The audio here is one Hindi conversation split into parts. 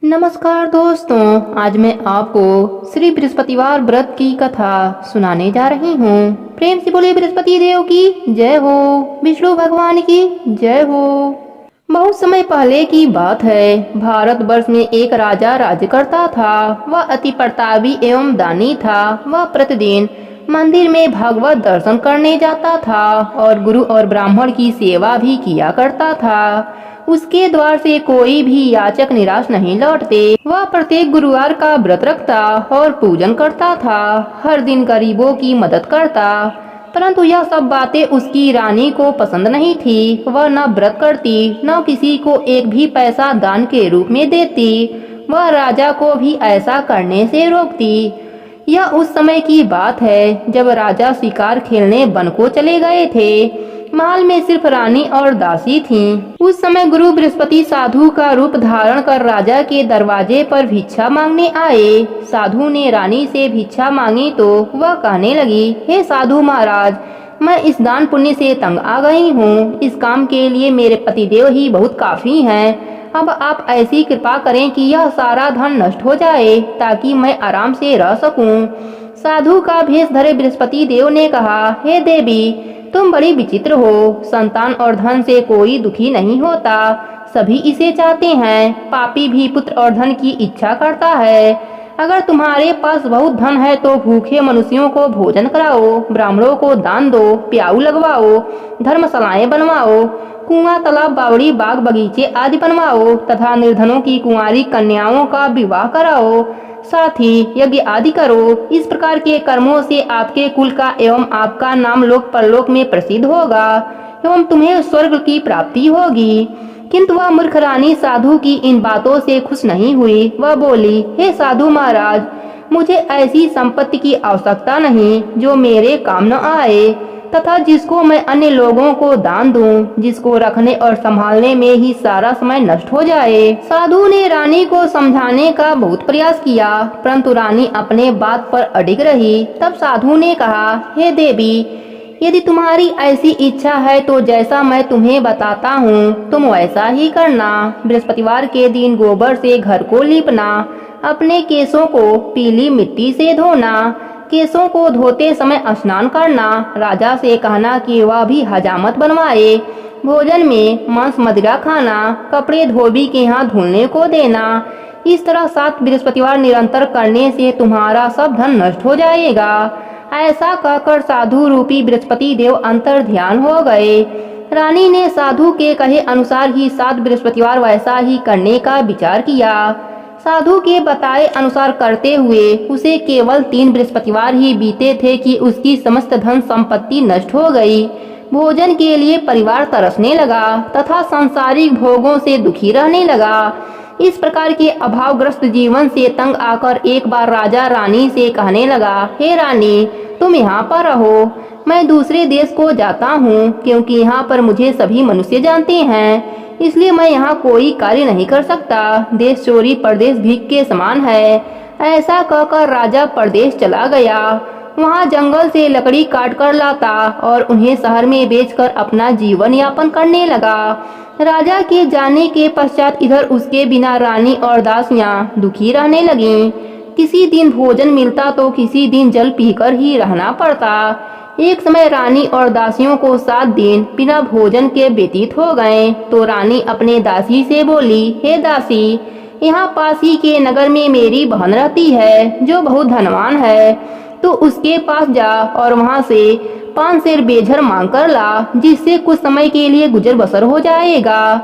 नमस्कार दोस्तों, आज मैं आपको श्री बृहस्पतिवार व्रत की कथा सुनाने जा रही हूँ। प्रेम से बोले बृहस्पति देव की जय हो, विष्णु भगवान की जय हो। बहुत समय पहले की बात है। भारतवर्ष में एक राजा राज्य करता था। वह अति प्रतापी एवं दानी था। वह प्रतिदिन मंदिर में भगवत दर्शन करने जाता था और गुरु और ब्राह्मण की सेवा भी किया करता था। उसके द्वार से कोई भी याचक निराश नहीं लौटते। वह प्रत्येक गुरुवार का व्रत रखता और पूजन करता था। हर दिन गरीबों की मदद करता। परंतु यह सब बातें उसकी रानी को पसंद नहीं थी। वह न व्रत करती, न किसी को एक भी पैसा दान के रूप में देती। वह राजा को भी ऐसा करने से रोकती। यह उस समय की बात है जब राजा शिकार खेलने वन को चले गए थे। महल में सिर्फ रानी और दासी थीं। उस समय गुरु बृहस्पति साधु का रूप धारण कर राजा के दरवाजे पर भिक्षा मांगने आए। साधु ने रानी से भिक्षा मांगी तो वह कहने लगी, हे साधु महाराज, मैं इस दान पुण्य से तंग आ गई हूँ। इस काम के लिए मेरे पतिदेव ही बहुत काफी हैं। अब आप ऐसी कृपा करें कि यह सारा धन नष्ट हो जाए ताकि मैं आराम से रह सकूं। साधु का भेष धरे बृहस्पति देव ने कहा, हे देवी, तुम बड़ी विचित्र हो। संतान और धन से कोई दुखी नहीं होता, सभी इसे चाहते हैं। पापी भी पुत्र और धन की इच्छा करता है। अगर तुम्हारे पास बहुत धन है तो भूखे मनुष्यों को भोजन कराओ, ब्राह्मणों को दान दो, प्याऊ लगवाओ, धर्मशालाएं बनवाओ, कुआं तालाब बावड़ी बाग बगीचे आदि बनवाओ तथा निर्धनों की कुंवारी कन्याओं का विवाह कराओ, साथ ही यज्ञ आदि करो। इस प्रकार के कर्मों से आपके कुल का एवं आपका नाम लोक परलोक में प्रसिद्ध होगा एवं तुम्हें स्वर्ग की प्राप्ति होगी। किंतु वह मूर्ख रानी साधु की इन बातों से खुश नहीं हुई। वह बोली, हे साधु महाराज, मुझे ऐसी संपत्ति की आवश्यकता नहीं जो मेरे काम न आए तथा जिसको मैं अन्य लोगों को दान दूं, जिसको रखने और संभालने में ही सारा समय नष्ट हो जाए। साधु ने रानी को समझाने का बहुत प्रयास किया, परंतु रानी अपने बात पर अडिग रही। तब साधु ने कहा, हे देवी, यदि तुम्हारी ऐसी इच्छा है तो जैसा मैं तुम्हें बताता हूँ तुम वैसा ही करना। बृहस्पतिवार के दिन गोबर से घर को लीपना, अपने केसों को पीली मिट्टी से धोना, केसों को धोते समय स्नान करना, राजा से कहना कि वह भी हजामत बनवाए, भोजन में मांस मदिरा खाना, कपड़े धोबी के यहाँ धुलने को देना। इस तरह 7 बृहस्पतिवार निरंतर करने से तुम्हारा सब धन नष्ट हो जाएगा। ऐसा कहकर साधु रूपी बृहस्पति देव अंतर ध्यान हो गए। रानी ने साधु के कहे अनुसार ही 7 बृहस्पतिवार वैसा ही करने का विचार किया। साधु के बताए अनुसार करते हुए उसे केवल 3 बृहस्पतिवार ही बीते थे कि उसकी समस्त धन संपत्ति नष्ट हो गई। भोजन के लिए परिवार तरसने लगा तथा सांसारिक भोगों से दुखी रहने लगा। इस प्रकार के अभावग्रस्त जीवन से तंग आकर एक बार राजा रानी से कहने लगा, हे रानी, तुम यहाँ पर रहो, मैं दूसरे देश को जाता हूँ, क्योंकि यहाँ पर मुझे सभी मनुष्य जानते हैं, इसलिए मैं यहाँ कोई कार्य नहीं कर सकता। देश चोरी परदेश भीख के समान है। ऐसा कहकर राजा परदेश चला गया। वहाँ जंगल से लकड़ी काट कर लाता और उन्हें शहर में बेचकर अपना जीवन यापन करने लगा। राजा के जाने के पश्चात इधर उसके बिना रानी और दासियां दुखी रहने लगीं। किसी दिन भोजन मिलता तो किसी दिन जल पीकर ही रहना पड़ता। एक समय रानी और दासियों को 7 दिन बिना भोजन के व्यतीत हो गए तो रानी अपने दासी से बोली, हे दासी, यहाँ पास ही के नगर में मेरी बहन रहती है जो बहुत धनवान है, तो उसके पास जा और वहाँ से 5 सेर बेझर मांग कर ला, जिससे कुछ समय के लिए गुजर बसर हो जाएगा।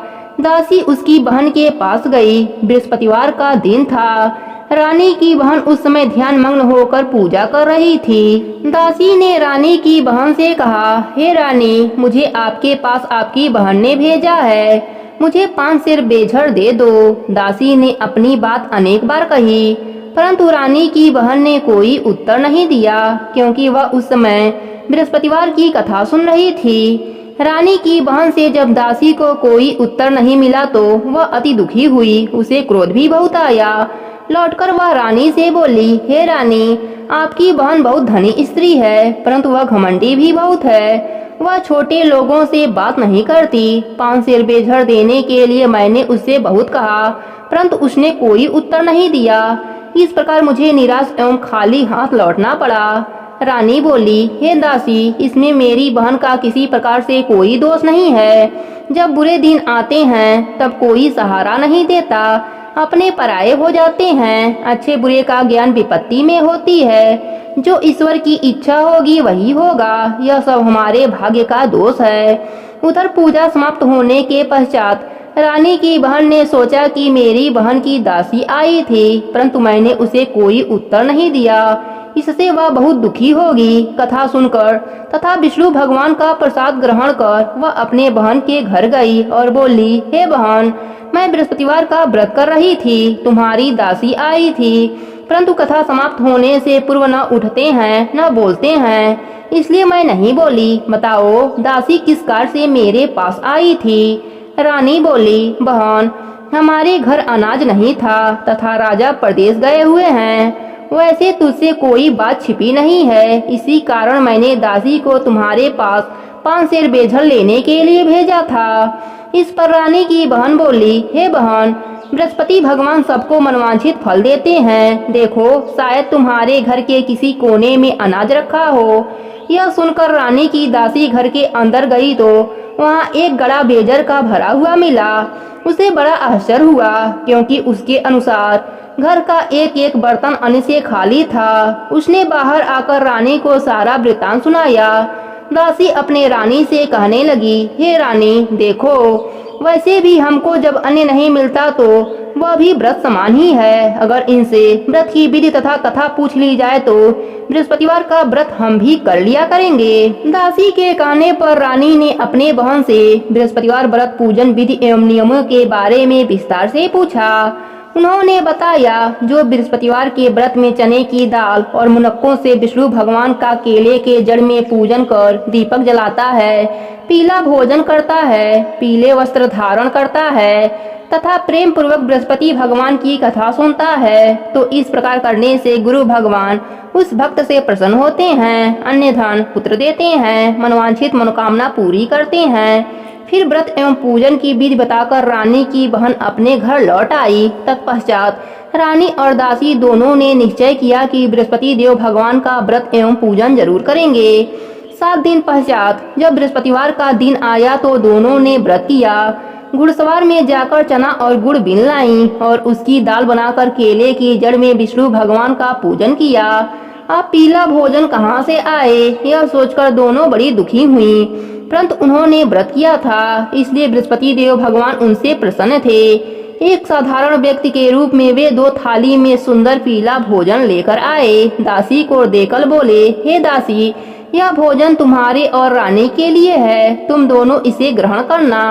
दासी उसकी बहन के पास गई। बृहस्पतिवार का दिन था। रानी की बहन उस समय ध्यान मग्न होकर पूजा कर रही थी। दासी ने रानी की बहन से कहा, हे रानी, मुझे आपके पास आपकी बहन ने भेजा है, मुझे 5 सेर बेझर दे दो। दासी ने अपनी बात अनेक बार कही, परंतु रानी की बहन ने कोई उत्तर नहीं दिया, क्योंकि वह उस समय बृहस्पतिवार की कथा सुन रही थी। रानी की बहन से जब दासी को कोई उत्तर नहीं मिला तो वह अति दुखी हुई। उसे क्रोध भी बहुत आया। लौटकर वह रानी से बोली, हे रानी, आपकी बहन बहुत धनी स्त्री है, परंतु वह घमंडी भी बहुत है। वह छोटे लोगों से बात नहीं करती। 5 सेर बेझर देने के लिए मैंने उससे बहुत कहा, परंतु उसने कोई उत्तर नहीं दिया। इस प्रकार मुझे निराश एवं खाली हाथ लौटना पड़ा। रानी बोली, हे दासी, इसमें मेरी बहन का किसी प्रकार से कोई दोष नहीं है। जब बुरे दिन आते हैं तब कोई सहारा नहीं देता, अपने पराये हो जाते हैं। अच्छे बुरे का ज्ञान विपत्ति में होती है। जो ईश्वर की इच्छा होगी वही होगा, यह सब हमारे भाग्य का दोष है। उधर पूजा समाप्त होने के पश्चात रानी की बहन ने सोचा कि मेरी बहन की दासी आई थी, परंतु मैंने उसे कोई उत्तर नहीं दिया, इससे वह बहुत दुखी होगी। कथा सुनकर तथा विष्णु भगवान का प्रसाद ग्रहण कर वह अपने बहन के घर गई और बोली, हे बहन, मैं बृहस्पतिवार का व्रत कर रही थी, तुम्हारी दासी आई थी, परंतु कथा समाप्त होने से पूर्व न उठते हैं न बोलते हैं, इसलिए मैं नहीं बोली। बताओ, दासी किस कार्य से मेरे पास आई थी? रानी बोली, बहन, हमारे घर अनाज नहीं था तथा राजा प्रदेश गए हुए हैं। वैसे तुझसे कोई बात छिपी नहीं है, इसी कारण मैंने दासी को तुम्हारे पास 5 सेर बेझर लेने के लिए भेजा था। इस पर रानी की बहन बोली, हे बहन, बृहस्पति भगवान सबको मनवांछित फल देते हैं। देखो, शायद तुम्हारे घर के किसी कोने में अनाज रखा हो। यह सुनकर रानी की दासी घर के अंदर गई तो वहाँ एक गड़ा बेजर का भरा हुआ मिला। उसे बड़ा आश्चर्य हुआ, क्योंकि उसके अनुसार घर का एक एक बर्तन अन्न से खाली था। उसने बाहर आकर रानी को सारा वृतांत सुनाया। दासी अपने रानी से कहने लगी, हे रानी, देखो, वैसे भी हमको जब अन्न नहीं मिलता तो वह भी व्रत समान ही है। अगर इनसे व्रत की विधि तथा कथा पूछ ली जाए तो बृहस्पतिवार का व्रत हम भी कर लिया करेंगे। दासी के कहने पर रानी ने अपने बहन से बृहस्पतिवार व्रत पूजन विधि एवं नियमों के बारे में विस्तार से पूछा। उन्होंने बताया, जो बृहस्पतिवार के व्रत में चने की दाल और मुनक्कों से विष्णु भगवान का केले के जड़ में पूजन कर दीपक जलाता है, पीला भोजन करता है, पीले वस्त्र धारण करता है तथा प्रेम पूर्वक बृहस्पति भगवान की कथा सुनता है, तो इस प्रकार करने से गुरु भगवान उस भक्त से प्रसन्न होते हैं, अन्य धन पुत्र देते हैं, मनवांछित मनोकामना पूरी करते हैं। फिर व्रत एवं पूजन की विधि बताकर रानी की बहन अपने घर लौट आई। तत्पश्चात रानी और दासी दोनों ने निश्चय किया कि बृहस्पति देव भगवान का व्रत एवं पूजन जरूर करेंगे। 7 दिन पश्चात जब बृहस्पतिवार का दिन आया तो दोनों ने व्रत किया। घुड़सवार में जाकर चना और गुड़ बीन लाई और उसकी दाल बनाकर केले की जड़ में विष्णु भगवान का पूजन किया। अब पीला भोजन कहाँ से आए, यह सोचकर दोनों बड़ी दुखी हुई, परंतु उन्होंने व्रत किया था, इसलिए बृहस्पति देव भगवान उनसे प्रसन्न थे। एक साधारण व्यक्ति के रूप में वे 2 थाली में सुंदर पीला भोजन लेकर आए। दासी को देकर बोले, हे दासी, यह भोजन तुम्हारे और रानी के लिए है, तुम दोनों इसे ग्रहण करना।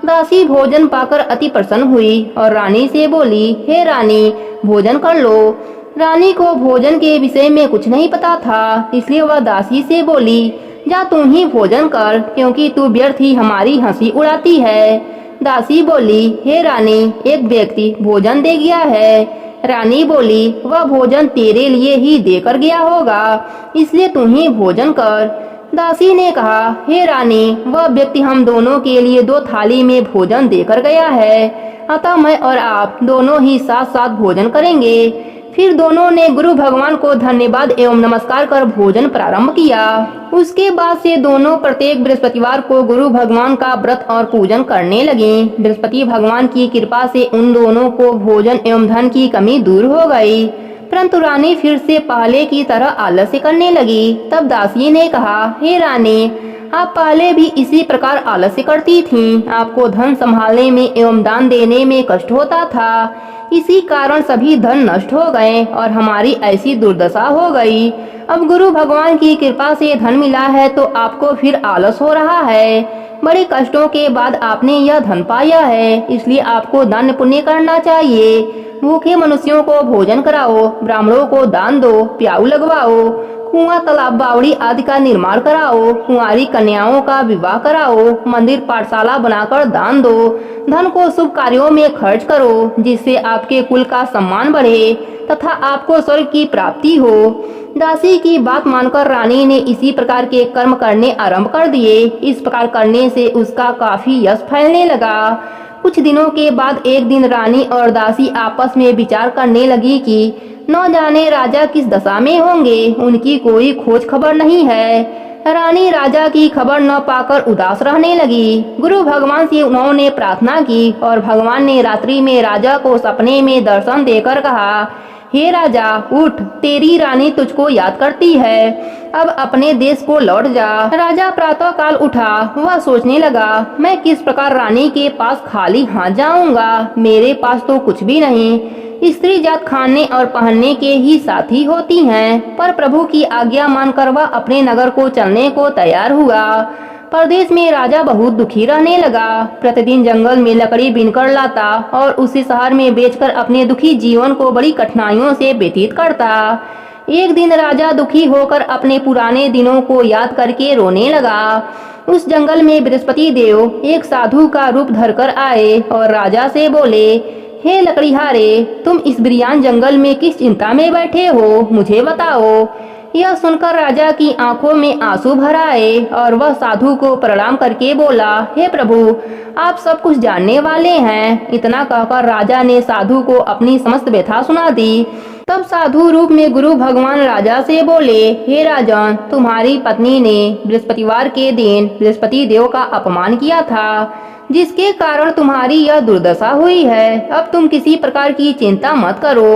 दासी भोजन पाकर अति प्रसन्न हुई और रानी से बोली, हे रानी, भोजन कर लो। रानी को भोजन के विषय में कुछ नहीं पता था, इसलिए वह दासी से बोली, जा तुम ही भोजन कर, क्योंकि तू व्यर्थ ही हमारी हंसी उड़ाती है। दासी बोली, हे रानी, एक व्यक्ति भोजन दे गया है। रानी बोली, वह भोजन तेरे लिए ही देकर गया होगा, इसलिए तुम ही भोजन कर। दासी ने कहा, हे रानी, वह व्यक्ति हम दोनों के लिए 2 थाली में भोजन देकर गया है, अतः मैं और आप दोनों ही साथ साथ भोजन करेंगे। फिर दोनों ने गुरु भगवान को धन्यवाद एवं नमस्कार कर भोजन प्रारंभ किया। उसके बाद से दोनों प्रत्येक बृहस्पतिवार को गुरु भगवान का व्रत और पूजन करने लगे। बृहस्पति भगवान की कृपा से उन दोनों को भोजन एवं धन की कमी दूर हो गई, परंतु रानी फिर से पहले की तरह आलस्य करने लगी। तब दासी ने कहा, हे रानी, आप पहले भी इसी प्रकार आलस्य करती थीं। आपको धन संभालने में एवं दान देने में कष्ट होता था, इसी कारण सभी धन नष्ट हो गए और हमारी ऐसी दुर्दशा हो गई। अब गुरु भगवान की कृपा से धन मिला है तो आपको फिर आलस हो रहा है। बड़े कष्टों के बाद आपने यह धन पाया है, इसलिए आपको दान पुण्य करना चाहिए। भूखे मनुष्यों को भोजन कराओ, ब्राह्मणों को दान दो, प्याऊ लगवाओ, कुआं तालाब बावड़ी आदि का निर्माण कराओ, कुंवारी कन्याओं का विवाह कराओ, मंदिर पाठशाला बनाकर दान दो, धन को शुभ कार्यों में खर्च करो, जिससे आपके कुल का सम्मान बढ़े तथा आपको स्वर्ग की प्राप्ति हो। दासी की बात मानकर रानी ने इसी प्रकार के कर्म करने आरंभ कर दिए। इस प्रकार करने से उसका काफी यश फैलने लगा। कुछ दिनों के बाद एक दिन रानी और दासी आपस में विचार करने लगी कि न जाने राजा किस दशा में होंगे, उनकी कोई खोज खबर नहीं है। रानी राजा की खबर न पाकर उदास रहने लगी। गुरु भगवान से उन्होंने प्रार्थना की और भगवान ने रात्रि में राजा को सपने में दर्शन देकर कहा, हे राजा उठ, तेरी रानी तुझको याद करती है, अब अपने देश को लौट जा। राजा प्रातः काल उठा। वह सोचने लगा, मैं किस प्रकार रानी के पास खाली हाथ जाऊंगा, मेरे पास तो कुछ भी नहीं। स्त्री जात खाने और पहनने के ही साथी होती हैं, पर प्रभु की आज्ञा मानकर वह अपने नगर को चलने को तैयार हुआ। परदेश में राजा बहुत दुखी रहने लगा। प्रतिदिन जंगल में लकड़ी बीनकर लाता और उसे शहर में बेचकर अपने दुखी जीवन को बड़ी कठिनाइयों से व्यतीत करता। एक दिन राजा दुखी होकर अपने पुराने दिनों को याद करके रोने लगा। उस जंगल में बृहस्पति देव एक साधु का रूप धरकर आए और राजा से बोले, हे लकड़ीहारे, तुम इस बिरान जंगल में किस चिंता में बैठे हो, मुझे बताओ। यह सुनकर राजा की आंखों में आंसू भर आए और वह साधु को प्रणाम करके बोला, हे प्रभु, आप सब कुछ जानने वाले हैं। इतना कहकर राजा ने साधु को अपनी समस्त व्यथा सुना दी। तब साधु रूप में गुरु भगवान राजा से बोले, हे राजन, तुम्हारी पत्नी ने बृहस्पतिवार के दिन बृहस्पति देव का अपमान किया था, जिसके कारण तुम्हारी यह दुर्दशा हुई है। अब तुम किसी प्रकार की चिंता मत करो,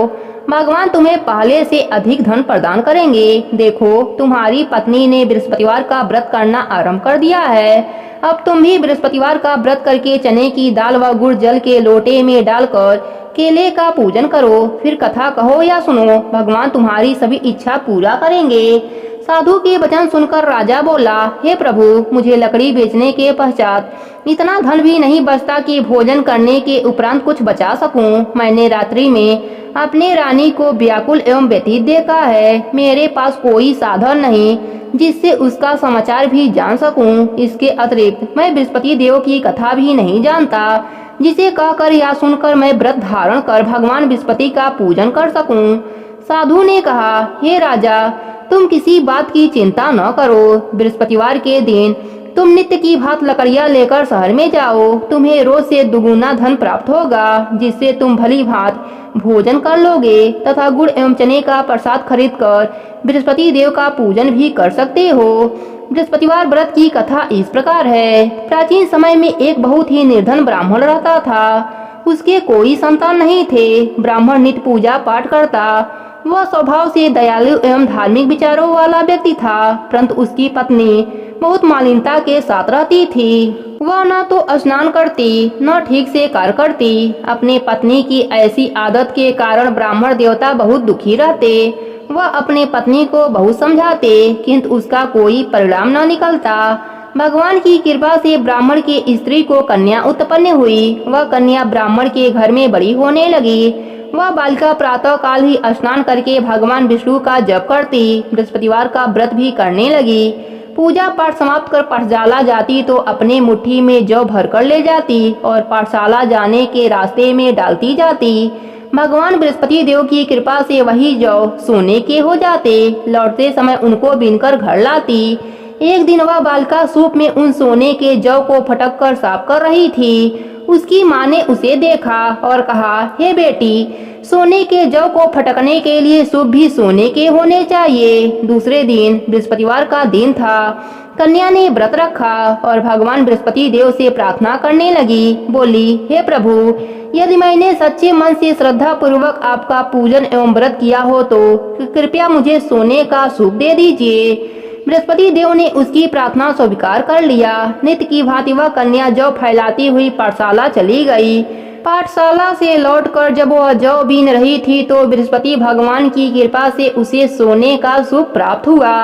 भगवान तुम्हें पहले से अधिक धन प्रदान करेंगे। देखो, तुम्हारी पत्नी ने बृहस्पतिवार का व्रत करना आरंभ कर दिया है। अब तुम भी बृहस्पतिवार का व्रत करके चने की दाल व गुड़ जल के लोटे में डालकर केले का पूजन करो, फिर कथा कहो या सुनो, भगवान तुम्हारी सभी इच्छा पूरा करेंगे। साधु के वचन सुनकर राजा बोला, हे प्रभु, मुझे लकड़ी बेचने के पश्चात इतना धन भी नहीं बचता कि भोजन करने के उपरांत कुछ बचा सकूं। मैंने रात्रि में अपने रानी को व्याकुल एवं व्यतीत देखा है। मेरे पास कोई साधन नहीं जिससे उसका समाचार भी जान सकूं। इसके अतिरिक्त मैं बृहस्पति देव की कथा भी नहीं जानता, जिसे कहकर या सुनकर मैं व्रत धारण कर भगवान बृहस्पति का पूजन कर सकूं। साधु ने कहा, हे राजा, तुम किसी बात की चिंता न करो। बृहस्पतिवार के दिन तुम नित्य की भांत लकड़ियां लेकर शहर में जाओ। तुम्हें रोज से दुगुना धन प्राप्त होगा, जिससे तुम भली भांत भोजन कर लोगे तथा गुड़ एवं चने का प्रसाद खरीद कर बृहस्पति देव का पूजन भी कर सकते हो। बृहस्पतिवार व्रत की कथा इस प्रकार है। प्राचीन समय में एक बहुत ही निर्धन ब्राह्मण रहता था। उसके कोई संतान नहीं थे। ब्राह्मण नित्य पूजा पाठ करता। वह स्वभाव से दयालु एवं धार्मिक विचारों वाला व्यक्ति था, परंतु उसकी पत्नी बहुत मालिनता के साथ रहती थी। वह न तो स्नान करती न ठीक से कार्य करती। अपने पत्नी की ऐसी आदत के कारण ब्राह्मण देवता बहुत दुखी रहते। वह अपने पत्नी को बहुत समझाते, किंतु उसका कोई परिणाम न निकलता। भगवान की कृपा से ब्राह्मण की स्त्री को कन्या उत्पन्न हुई। वह कन्या ब्राह्मण के घर में बड़ी होने लगी। वह बालिका प्रातः काल ही स्नान करके भगवान विष्णु का जप करती, बृहस्पतिवार का व्रत भी करने लगी। पूजा पाठ समाप्त कर पाठशाला जाती तो अपने मुट्ठी में जौ भर कर ले जाती और पाठशाला जाने के रास्ते में डालती जाती। भगवान बृहस्पति देव की कृपा से वही जौ सोने के हो जाते। लौटते समय उनको बीनकर घर लाती। एक दिन वह बालिका सूप में उन सोने के जौ को फटक कर साफ कर रही थी। उसकी माँ ने उसे देखा और कहा, हे बेटी, सोने के जौ को फटकने के लिए सूप भी सोने के होने चाहिए। दूसरे दिन बृहस्पतिवार का दिन था। कन्या ने व्रत रखा और भगवान बृहस्पति देव से प्रार्थना करने लगी। बोली, हे प्रभु, यदि मैंने सच्चे मन से श्रद्धा पूर्वक आपका पूजन एवं व्रत किया हो तो कृपया मुझे सोने का सूप दे दीजिए। बृहस्पति देव ने उसकी प्रार्थना स्वीकार कर लिया। नित्य की भांति वह कन्या जौ फैलाती हुई पाठशाला चली गई। पाठशाला से लौटकर जब वह जौ बीन रही थी तो बृहस्पति भगवान की कृपा से उसे सोने का सूप प्राप्त हुआ।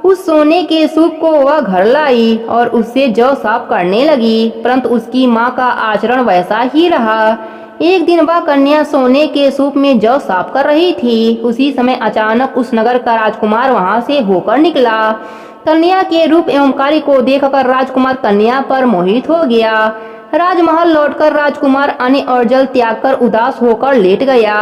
उस सोने के सूप को वह घर लाई और उससे जौ साफ करने लगी, परंतु उसकी माँ का आचरण वैसा ही रहा। एक दिन वह कन्या सोने के सूप में जौ साफ कर रही थी। उसी समय अचानक उस नगर का राजकुमार वहां से होकर निकला। कन्या के रूप एवं कार्य को देखकर राजकुमार कन्या पर मोहित हो गया। राजमहल लौटकर राजकुमार अन्न और जल त्याग कर उदास होकर लेट गया।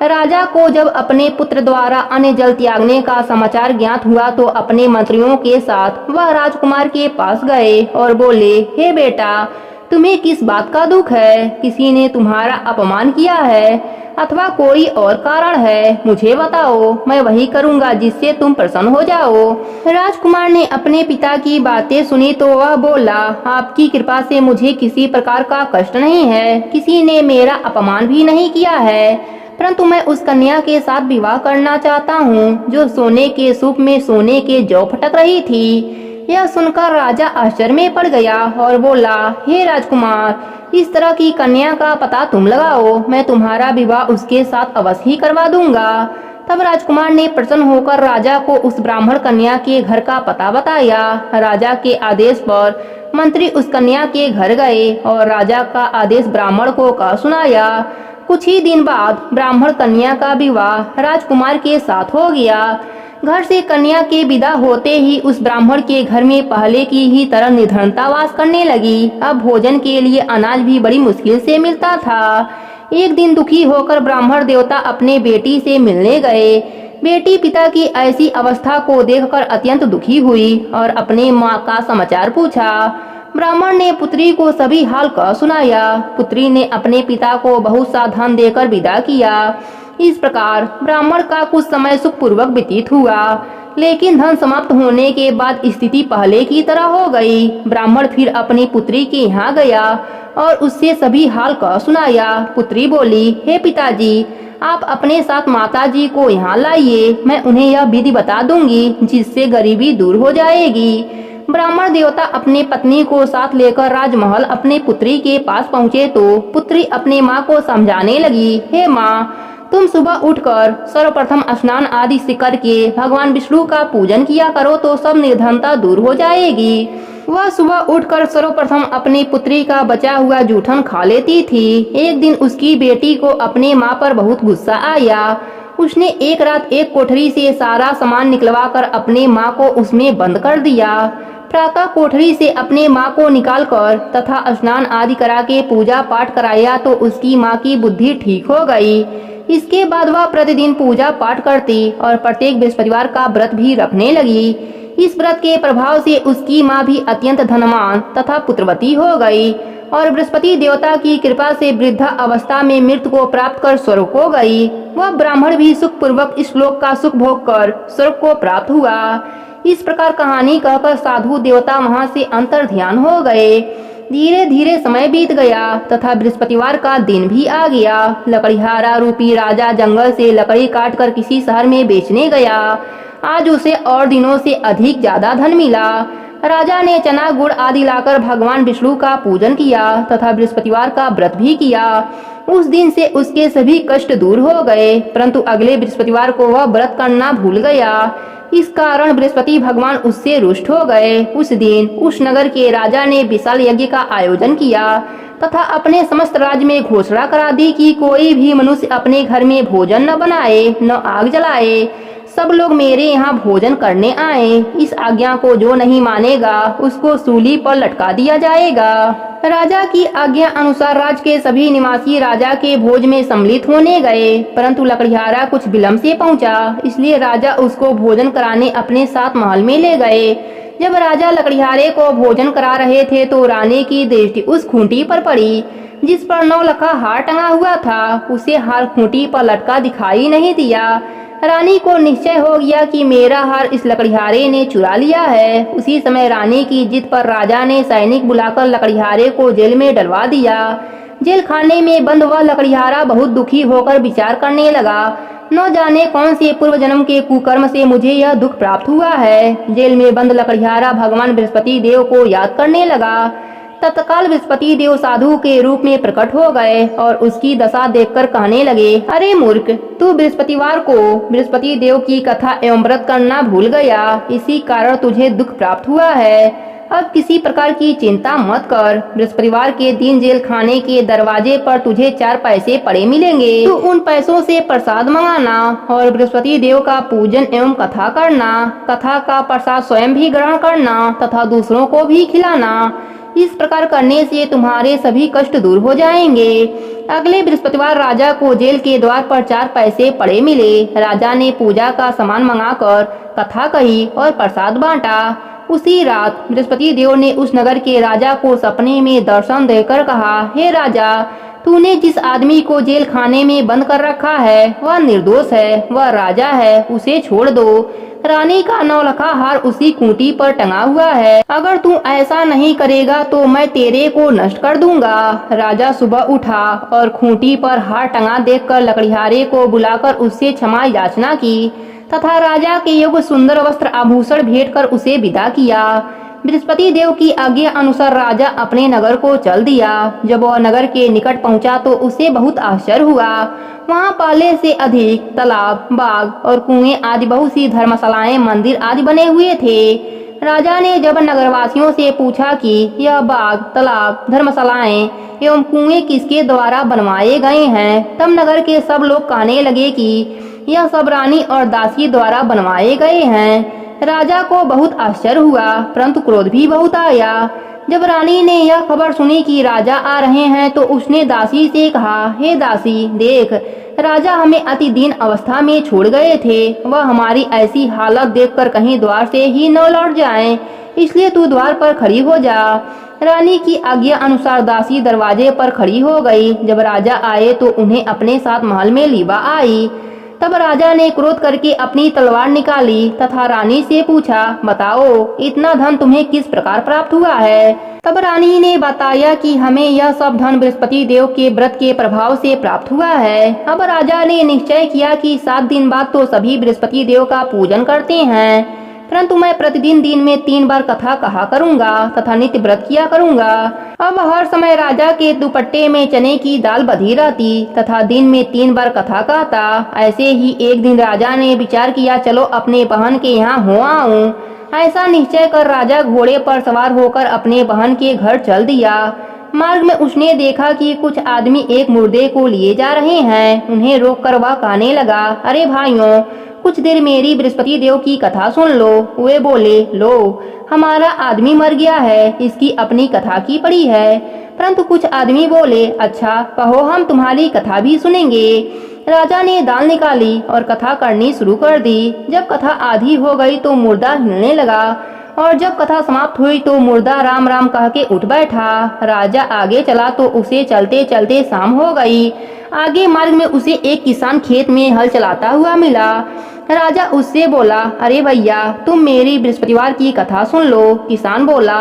राजा को जब अपने पुत्र द्वारा अन्न जल त्यागने का समाचार ज्ञात हुआ तो अपने मंत्रियों के साथ वह राजकुमार के पास गए और बोले, हे बेटा, तुम्हें किस बात का दुख है? किसी ने तुम्हारा अपमान किया है अथवा कोई और कारण है? मुझे बताओ, मैं वही करूंगा जिससे तुम प्रसन्न हो जाओ। राजकुमार ने अपने पिता की बातें सुनी तो वह बोला, आपकी कृपा से मुझे किसी प्रकार का कष्ट नहीं है, किसी ने मेरा अपमान भी नहीं किया है, परंतु मैं उस कन्या के साथ विवाह करना चाहता हूँ जो सोने के सूप में सोने के जौ फटक रही थी। यह सुनकर राजा आश्चर्य में पड़ गया और बोला, हे राजकुमार, इस तरह की कन्या का पता तुम लगाओ, मैं तुम्हारा विवाह उसके साथ अवश्य ही करवा दूंगा। तब राजकुमार ने प्रसन्न होकर राजा को उस ब्राह्मण कन्या के घर का पता बताया। राजा के आदेश पर मंत्री उस कन्या के घर गए और राजा का आदेश ब्राह्मण को कह सुनाया। कुछ ही दिन बाद ब्राह्मण कन्या का विवाह राजकुमार के साथ हो गया। घर से कन्या के विदा होते ही उस ब्राह्मण के घर में पहले की ही तरह निर्धनता वास करने लगी। अब भोजन के लिए अनाज भी बड़ी मुश्किल से मिलता था। एक दिन दुखी होकर ब्राह्मण देवता अपने बेटी से मिलने गए। बेटी पिता की ऐसी अवस्था को देखकर अत्यंत दुखी हुई और अपने माँ का समाचार पूछा। ब्राह्मण ने पुत्री को सभी हाल कह सुनाया। पुत्री ने अपने पिता को बहुत सा धन देकर विदा किया। इस प्रकार ब्राह्मण का कुछ समय सुखपूर्वक व्यतीत हुआ, लेकिन धन समाप्त होने के बाद स्थिति पहले की तरह हो गई। ब्राह्मण फिर अपनी पुत्री के यहाँ गया और उससे सभी हाल कह सुनाया। पुत्री बोली, हे पिताजी, आप अपने साथ माताजी को यहाँ लाइए, मैं उन्हें यह विधि बता दूंगी जिससे गरीबी दूर हो जाएगी। ब्राह्मण देवता अपने पत्नी को साथ लेकर राजमहल अपने पुत्री के पास पहुँचे तो पुत्री अपने माँ को समझाने लगी, हे माँ, तुम सुबह उठकर सर्वप्रथम स्नान आदि से करके भगवान विष्णु का पूजन किया करो तो सब निर्धनता दूर हो जाएगी। वह सुबह उठकर सर्वप्रथम अपनी पुत्री का बचा हुआ जूठन खा लेती थी। एक दिन उसकी बेटी को अपने माँ पर बहुत गुस्सा आया। उसने एक रात एक कोठरी से सारा सामान निकलवाकर अपने माँ को उसमें बंद कर दिया। प्रातः कोठरी से अपने माँ को निकालकर तथा स्नान आदि करा के पूजा पाठ कराया तो उसकी माँ की बुद्धि ठीक हो गई। इसके बाद वह प्रतिदिन पूजा पाठ करती और प्रत्येक बृहस्पतिवार का व्रत भी रखने लगी। इस व्रत के प्रभाव से उसकी माँ भी अत्यंत धनवान तथा पुत्रवती हो गई और बृहस्पति देवता की कृपा से वृद्धा अवस्था में मृत्यु को प्राप्त कर स्वर्ग को गई। वह ब्राह्मण भी सुखपूर्वक इस लोक का सुख भोग कर स्वर्ग को प्राप्त हुआ। इस प्रकार कहानी कहकर साधु देवता वहाँ से अंतर ध्यान हो गए। धीरे धीरे समय बीत गया तथा बृहस्पतिवार का दिन भी आ गया। लकड़ीहारा रूपी राजा जंगल से लकड़ी काटकर किसी शहर में बेचने गया। आज उसे और दिनों से अधिक ज्यादा धन मिला। राजा ने चना गुड़ आदि लाकर भगवान विष्णु का पूजन किया तथा बृहस्पतिवार का व्रत भी किया। उस दिन से उसके सभी कष्ट दूर हो गए, परंतु अगले बृहस्पतिवार को वह व्रत करना भूल गया। इस कारण बृहस्पति भगवान उससे रुष्ट हो गए। उस दिन उस नगर के राजा ने विशाल यज्ञ का आयोजन किया तथा अपने समस्त राज्य में घोषणा करा दी कि कोई भी मनुष्य अपने घर में भोजन न बनाए न आग जलाए, सब लोग मेरे यहाँ भोजन करने आए। इस आज्ञा को जो नहीं मानेगा उसको सूली पर लटका दिया जाएगा। राजा की आज्ञा अनुसार राज्य के सभी निवासी राजा के भोज में सम्मिलित होने गए, परंतु लकड़ीहारा कुछ विलम्ब से पहुंचा, इसलिए राजा उसको भोजन कराने अपने साथ महल में ले गए। जब राजा लकड़ीहारे को भोजन करा रहे थे तो रानी की दृष्टि उस खूंटी पर पड़ी जिस पर 9 लखा हार टंगा हुआ था। उसे हार खूंटी पर लटका दिखाई नहीं दिया। रानी को निश्चय हो गया कि मेरा हार इस लकड़ीहारे ने चुरा लिया है। उसी समय रानी की जिद पर राजा ने सैनिक बुलाकर लकड़ीहारे को जेल में डलवा दिया। जेल खाने में बंद हुआ लकड़ीहारा बहुत दुखी होकर विचार करने लगा, न जाने कौन से पूर्व जन्म के कुकर्म से मुझे यह दुख प्राप्त हुआ है। जेल में बंद लकड़ीहारा भगवान बृहस्पति देव को याद करने लगा। तत्काल बृहस्पति देव साधु के रूप में प्रकट हो गए और उसकी दशा देखकर कहने लगे, अरे मूर्ख, तू बृहस्पतिवार को बृहस्पति देव की कथा एवं व्रत करना भूल गया, इसी कारण तुझे दुख प्राप्त हुआ है। अब किसी प्रकार की चिंता मत कर। बृहस्पतिवार के दिन जेल खाने के दरवाजे पर तुझे 4 पैसे पड़े मिलेंगे। तू उन पैसों से प्रसाद मंगाना और बृहस्पति देव का पूजन एवं कथा करना। कथा का प्रसाद स्वयं भी ग्रहण करना तथा दूसरों को भी खिलाना। इस प्रकार करने से तुम्हारे सभी कष्ट दूर हो जाएंगे। अगले बृहस्पतिवार राजा को जेल के द्वार पर 4 पैसे पड़े मिले। राजा ने पूजा का सामान मंगाकर कथा कही और प्रसाद बांटा। उसी रात बृहस्पति देव ने उस नगर के राजा को सपने में दर्शन देकर कहा, हे राजा, तूने जिस आदमी को जेल खाने में बंद कर रखा है वह निर्दोष है, वह राजा है, उसे छोड़ दो। रानी का नौलखा हार उसी खूंटी पर टंगा हुआ है, अगर तू ऐसा नहीं करेगा तो मैं तेरे को नष्ट कर दूंगा। राजा सुबह उठा और खूंटी पर हार टंगा देखकर लकड़िहारे को बुलाकर उससे क्षमा याचना की तथा राजा के योग्य सुंदर वस्त्र आभूषण भेंट कर उसे विदा किया। बृहस्पति देव की आज्ञा अनुसार राजा अपने नगर को चल दिया। जब वह नगर के निकट पहुंचा तो उसे बहुत आश्चर्य हुआ। वहां पहले से अधिक तालाब, बाग और कुएं आदि बहुत सी धर्मशालाएं, मंदिर आदि बने हुए थे। राजा ने जब नगरवासियों से पूछा कि यह बाग, तालाब, धर्मशालाएं एवं कुएं किसके द्वारा बनवाए गए हैं, तब नगर के सब लोग कहने लगे कि यह सब रानी और दासी द्वारा बनवाए गए हैं। राजा को बहुत आश्चर्य हुआ, परंतु क्रोध भी बहुत आया। जब रानी ने यह खबर सुनी कि राजा आ रहे हैं तो उसने दासी से कहा, हे दासी, देख, राजा हमें अति दीन अवस्था में छोड़ गए थे। वह हमारी ऐसी हालत देखकर कहीं द्वार से ही न लौट जाएं, इसलिए तू द्वार पर खड़ी हो जा। रानी की आज्ञा अनुसार दासी दरवाजे पर खड़ी हो गई। जब राजा आए तो उन्हें अपने साथ महल में लीबा आई। तब राजा ने क्रोध करके अपनी तलवार निकाली तथा रानी से पूछा, बताओ, इतना धन तुम्हें किस प्रकार प्राप्त हुआ है? तब रानी ने बताया कि हमें यह सब धन बृहस्पति देव के व्रत के प्रभाव से प्राप्त हुआ है। अब राजा ने निश्चय किया कि 7 दिन बाद तो सभी बृहस्पति देव का पूजन करते हैं, परंतु मैं प्रतिदिन दिन में 3 बार कथा कहा करूंगा तथा नित्य व्रत किया करूंगा। अब हर समय राजा के दुपट्टे में चने की दाल बधी रहती तथा दिन में 3 बार कथा कहता। ऐसे ही एक दिन राजा ने विचार किया, चलो अपने बहन के यहाँ हो आऊं। ऐसा निश्चय कर राजा घोड़े पर सवार होकर अपने बहन के घर चल दिया। मार्ग में उसने देखा कि कुछ आदमी एक मुर्दे को लिए जा रहे हैं। उन्हें रोककर वह कहने लगा, अरे भाइयों, कुछ देर मेरी बृहस्पति देव की कथा सुन लो। वे बोले, लो, हमारा आदमी मर गया है, इसकी अपनी कथा की पड़ी है। परंतु कुछ आदमी बोले, अच्छा, कहो, हम तुम्हारी कथा भी सुनेंगे। राजा ने दाल निकाली और कथा करनी शुरू कर दी। जब कथा आधी हो गई तो मुर्दा हिलने लगा और जब कथा समाप्त हुई तो मुर्दा राम राम कह के उठ बैठा। राजा आगे चला तो उसे चलते चलते शाम हो गई। आगे मार्ग में उसे एक किसान खेत में हल चलाता हुआ मिला। राजा उससे बोला, अरे भैया, तुम मेरी बृहस्पतिवार की कथा सुन लो। किसान बोला,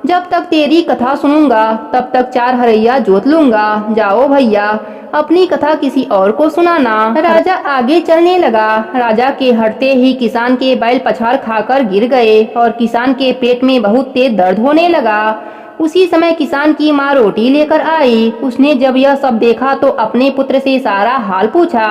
जब तक तेरी कथा सुनूंगा तब तक 4 हरैया जोत लूंगा। जाओ भैया, अपनी कथा किसी और को सुनाना। राजा आगे चलने लगा। राजा के हटते ही किसान के बैल पछाड़ खाकर गिर गए और किसान के पेट में बहुत तेज दर्द होने लगा। उसी समय किसान की माँ रोटी लेकर आई। उसने जब यह सब देखा तो अपने पुत्र से सारा हाल पूछा।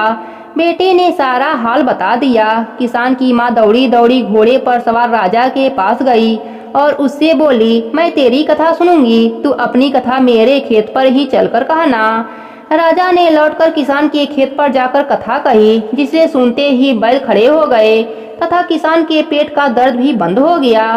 बेटे ने सारा हाल बता दिया। किसान की माँ दौड़ी दौड़ी घोड़े पर सवार राजा के पास गई और उससे बोली, मैं तेरी कथा सुनूंगी, तू अपनी कथा मेरे खेत पर ही चलकर कहना। राजा ने लौटकर किसान के खेत पर जाकर कथा कही, जिसे सुनते ही बैल खड़े हो गए तथा किसान के पेट का दर्द भी बंद हो गया।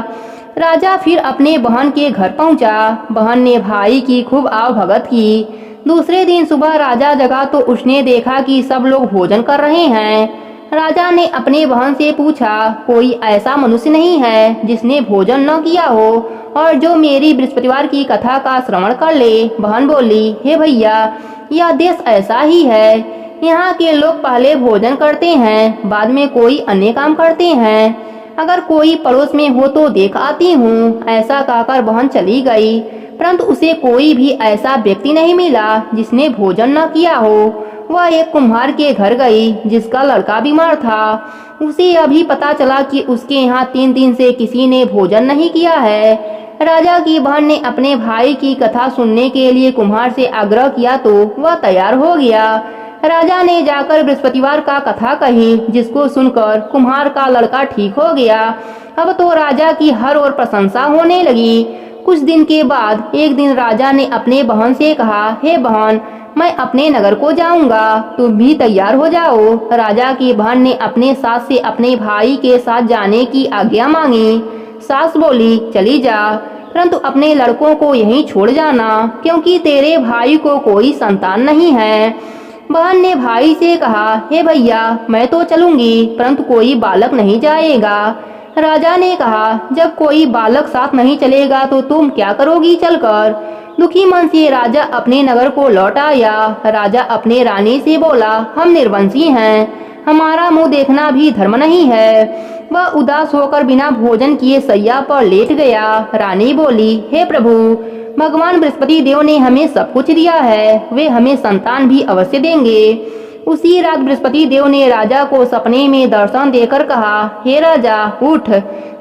राजा फिर अपने बहन के घर पहुंचा। बहन ने भाई की खूब आव भगत की। दूसरे दिन सुबह राजा जगा तो उसने देखा कि सब लोग भोजन कर रहे हैं। राजा ने अपने बहन से पूछा, कोई ऐसा मनुष्य नहीं है जिसने भोजन न किया हो और जो मेरी बृहस्पतिवार की कथा का श्रवण कर ले? बहन बोली, हे भैया, यह देश ऐसा ही है। यहाँ के लोग पहले भोजन करते हैं, बाद में कोई अन्य काम करते हैं। अगर कोई पड़ोस में हो तो देख आती हूँ। ऐसा कहकर बहन चली गई, परंतु उसे कोई भी ऐसा व्यक्ति नहीं मिला जिसने भोजन न किया हो। वह एक कुम्हार के घर गई जिसका लड़का बीमार था। उसे अभी पता चला कि उसके यहाँ 3 दिन से किसी ने भोजन नहीं किया है। राजा की बहन ने अपने भाई की कथा सुनने के लिए कुम्हार से आग्रह किया तो वह तैयार हो गया। राजा ने जाकर बृहस्पतिवार का कथा कही, जिसको सुनकर कुम्हार का लड़का ठीक हो गया। अब तो राजा की हर ओर प्रशंसा होने लगी। कुछ दिन के बाद एक दिन राजा ने अपने बहन से कहा, हे बहन, मैं अपने नगर को जाऊंगा, तुम भी तैयार हो जाओ। राजा की बहन ने अपने सास से अपने भाई के साथ जाने की आज्ञा मांगी। सास बोली, चली जा, परंतु अपने लड़कों को यहीं छोड़ जाना, क्योंकि तेरे भाई को कोई संतान नहीं है। बहन ने भाई से कहा, हे भैया, मैं तो चलूंगी, परंतु कोई बालक नहीं जाएगा। राजा ने कहा, जब कोई बालक साथ नहीं चलेगा तो तुम क्या करोगी चलकर? दुखी मन से राजा अपने नगर को लौट आया। राजा अपने रानी से बोला, हम निर्वंशी हैं, हमारा मुंह देखना भी धर्म नहीं है। वह उदास होकर बिना भोजन किए सैया पर लेट गया। रानी बोली, हे प्रभु, भगवान बृहस्पति देव ने हमें सब कुछ दिया है, वे हमें संतान भी अवश्य देंगे। उसी रात बृहस्पति देव ने राजा को सपने में दर्शन देकर कहा, हे राजा, उठ,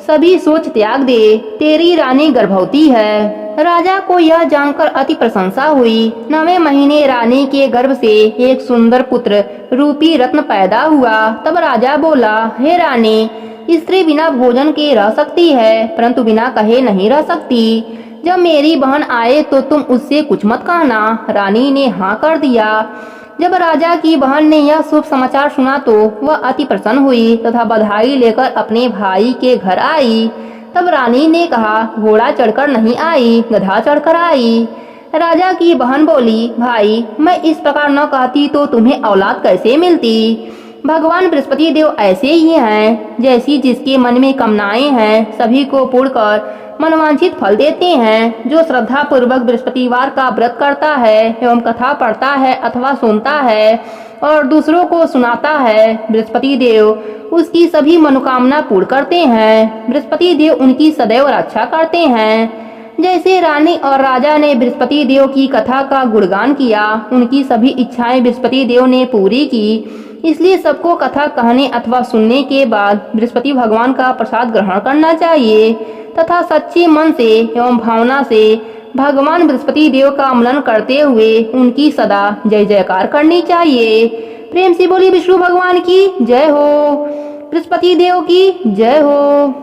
सभी सोच त्याग दे, तेरी रानी गर्भवती है। राजा को यह जानकर अति प्रशंसा हुई। 9वें महीने रानी के गर्भ से एक सुंदर पुत्र रूपी रत्न पैदा हुआ। तब राजा बोला, हे रानी, स्त्री बिना भोजन के रह सकती है, परंतु बिना कहे नहीं रह सकती। जब मेरी बहन आए तो तुम उससे कुछ मत कहना। रानी ने हाँ कर दिया। जब राजा की बहन ने यह शुभ समाचार सुना तो वह अति प्रसन्न हुई तथा बधाई लेकर अपने भाई के घर आई। तब रानी ने कहा, घोड़ा चढ़कर नहीं आई, गधा चढ़कर आई। राजा की बहन बोली, भाई, मैं इस प्रकार न कहती तो तुम्हें औलाद कैसे मिलती? भगवान बृहस्पति देव ऐसे ही हैं, जैसी जिसके मन में कामनाएं हैं सभी को पूर्ण कर मनवांछित फल देते हैं। जो श्रद्धा पूर्वक बृहस्पतिवार का व्रत करता है एवं कथा पढ़ता है अथवा सुनता है और दूसरों को सुनाता है, बृहस्पति देव उसकी सभी मनोकामना पूर्ण करते हैं। बृहस्पति देव उनकी सदैव रक्षा करते हैं। जैसे रानी और राजा ने बृहस्पति देव की कथा का गुणगान किया, उनकी सभी इच्छाएं बृहस्पति देव ने पूरी की। इसलिए सबको कथा कहने अथवा सुनने के बाद बृहस्पति भगवान का प्रसाद ग्रहण करना चाहिए तथा सच्चे मन से एवं भावना से भगवान बृहस्पति देव का अमलन करते हुए उनकी सदा जय जयकार करनी चाहिए। प्रेम से बोली विष्णु भगवान की जय हो, बृहस्पति देव की जय हो।